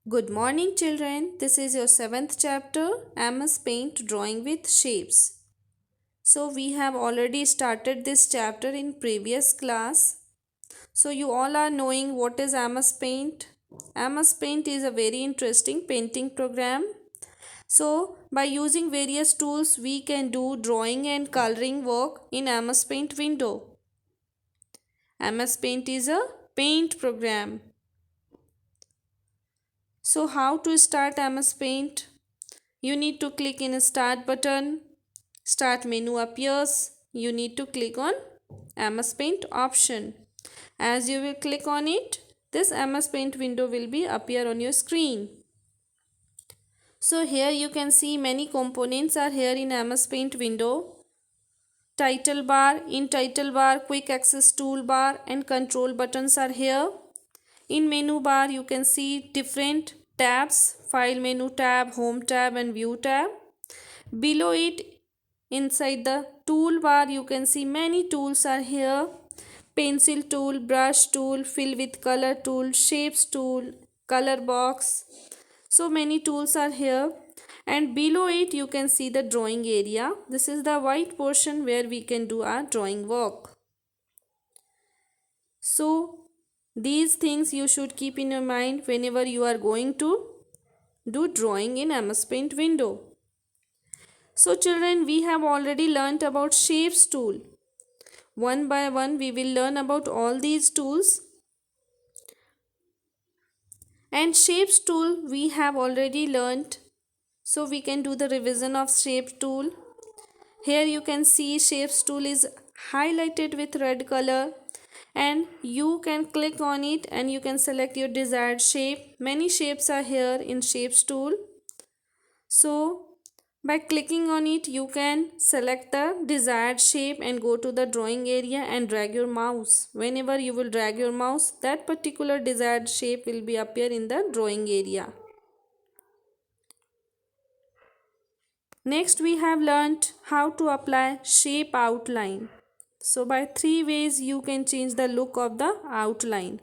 Good morning, children. This is your seventh chapter, MS Paint Drawing with Shapes. So, we have already started this chapter in previous class. So, you all are knowing what is MS Paint. MS Paint is a very interesting painting program. So, by using various tools, we can do drawing and coloring work in MS Paint window. MS Paint is a paint program. So, how to start MS Paint? You need to click in a start button. Start menu appears. You need to click on MS Paint option. As you will click on it, this MS Paint window will be appear on your screen. So here you can see many components are here in MS Paint window. Title bar, in title bar, quick access toolbar and control buttons are here. In menu bar you can see different tabs, file menu tab, home tab and view tab. Below it, inside the toolbar, you can see many tools are here. Pencil tool, brush tool, fill with color tool, shapes tool, color box. So many tools are here. And below it, you can see the drawing area. This is the white portion where we can do our drawing work. So these things you should keep in your mind whenever you are going to do drawing in MS Paint window. So children, we have already learnt about shapes tool. One by one we will learn about all these tools. And shapes tool we have already learnt. So we can do the revision of shape tool. Here you can see shapes tool is highlighted with red color. And you can click on it and you can select your desired shape. Many shapes are here in shapes tool. So by clicking on it, you can select the desired shape and go to the drawing area and drag your mouse. Whenever you will drag your mouse, that particular desired shape will be appear in the drawing area. Next, we have learnt how to apply shape outline. So by three ways you can change the look of the outline.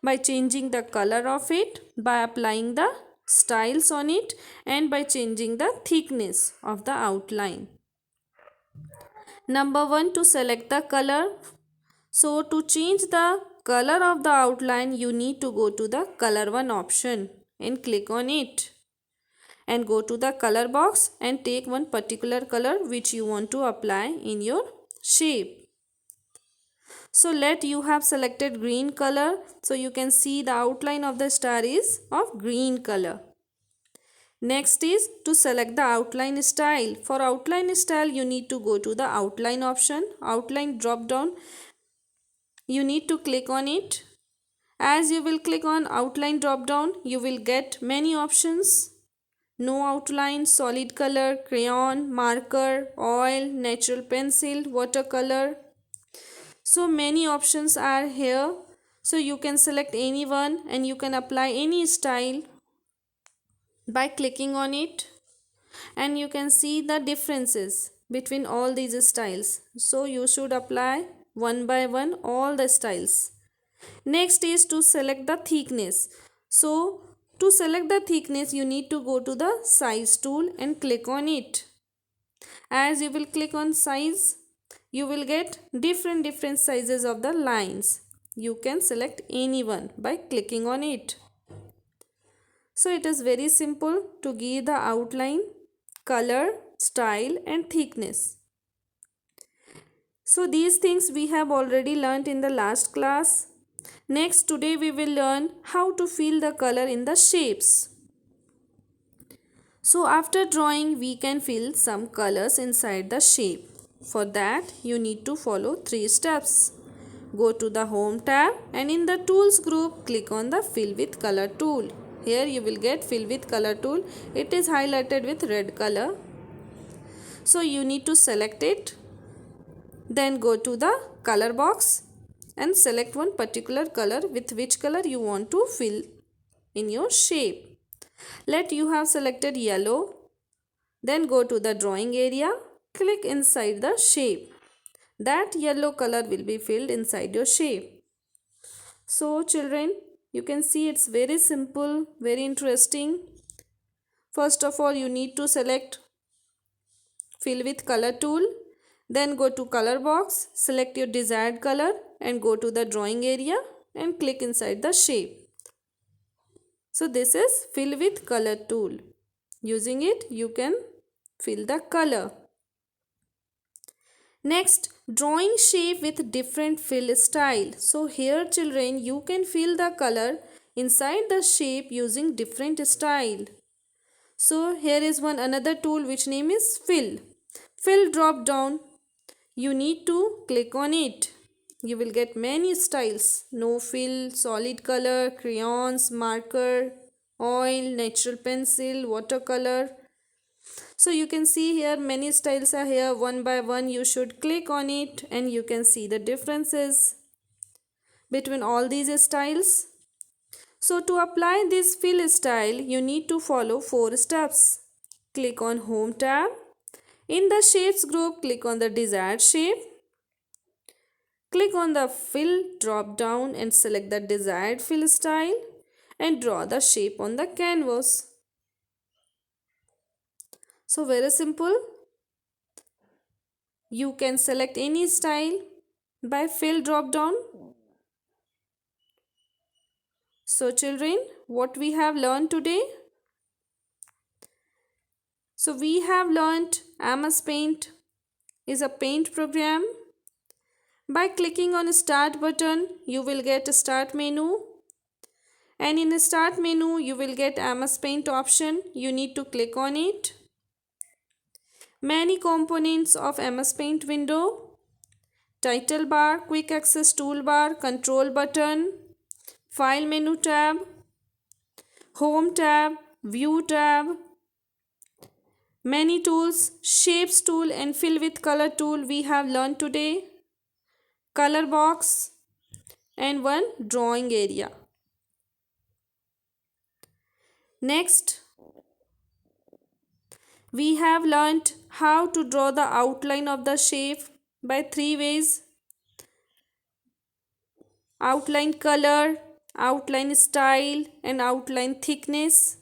By changing the color of it, by applying the styles on it, and by changing the thickness of the outline. Number 1, to select the color. So to change the color of the outline, you need to go to the color 1 option and click on it. And go to the color box and take one particular color which you want to apply in your shape. So let you have selected green color. So you can see the outline of the star is of green color. Next is to select the outline style. For outline style, you need to go to the outline option. Outline drop down. You need to click on it. As you will click on outline drop down, you will get many options. No outline, solid color, crayon, marker, oil, natural pencil, watercolor. So many options are here. So you can select any one and you can apply any style by clicking on it. And you can see the differences between all these styles. So you should apply one by one all the styles. Next is to select the thickness. So to select the thickness, you need to go to the size tool and click on it. As you will click on size, you will get different sizes of the lines. You can select any one by clicking on it. So it is very simple to give the outline, color, style and thickness. So these things we have already learnt in the last class. Next, today we will learn how to fill the color in the shapes. So after drawing, we can fill some colors inside the shape. For that, you need to follow 3 steps. Go to the Home tab and in the Tools group, click on the Fill with Color tool. Here you will get Fill with Color tool. It is highlighted with red color. So you need to select it. Then go to the color box and select one particular color with which color you want to fill in your shape. Let you have selected yellow. Then go to the drawing area. Click inside the shape. That yellow color will be filled inside your shape. So children, You can see it's very simple, very interesting. First of all, you need to select fill with color tool. Then go to color box, select your desired color and go to the drawing area and click inside the shape. So this is fill with color tool. Using it, you can fill the color. Next, drawing shape with different fill style. So here children, you can fill the color inside the shape using different style. So here is one another tool which name is fill. Fill drop down. You need to click on it. You will get many styles. No fill, solid color, crayons, marker, oil, natural pencil, watercolor. So you can see here many styles are here. One by one you should click on it and you can see the differences between all these styles. So to apply this fill style, you need to follow 4 steps. Click on Home tab. In the Shapes group, click on the desired shape. Click on the Fill drop down and select the desired fill style and draw the shape on the canvas. So very simple. You can select any style by Fill drop down. So children, what we have learned today? So we have learned MS Paint is a paint program. By clicking on Start button, you will get a Start menu. And in the Start menu, you will get MS Paint option. You need to click on it. Many components of MS Paint window. Title bar, Quick Access toolbar, Control button, File menu tab, Home tab, View tab. Many tools, Shapes tool and Fill with color tool we have learned today. Color box and one drawing area. Next, we have learnt how to draw the outline of the shape by 3 ways. Outline color, outline style and outline thickness.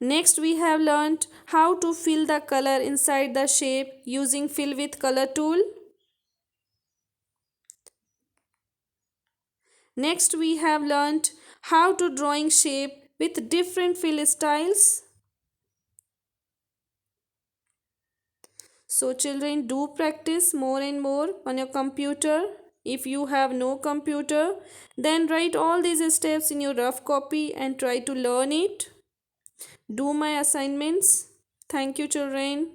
Next, we have learnt how to fill the color inside the shape using Fill with color tool. Next, we have learnt how to drawing shape with different fill styles. So children, do practice more and more on your computer. If you have no computer, then write all these steps in your rough copy and try to learn it. Do my assignments. Thank you children.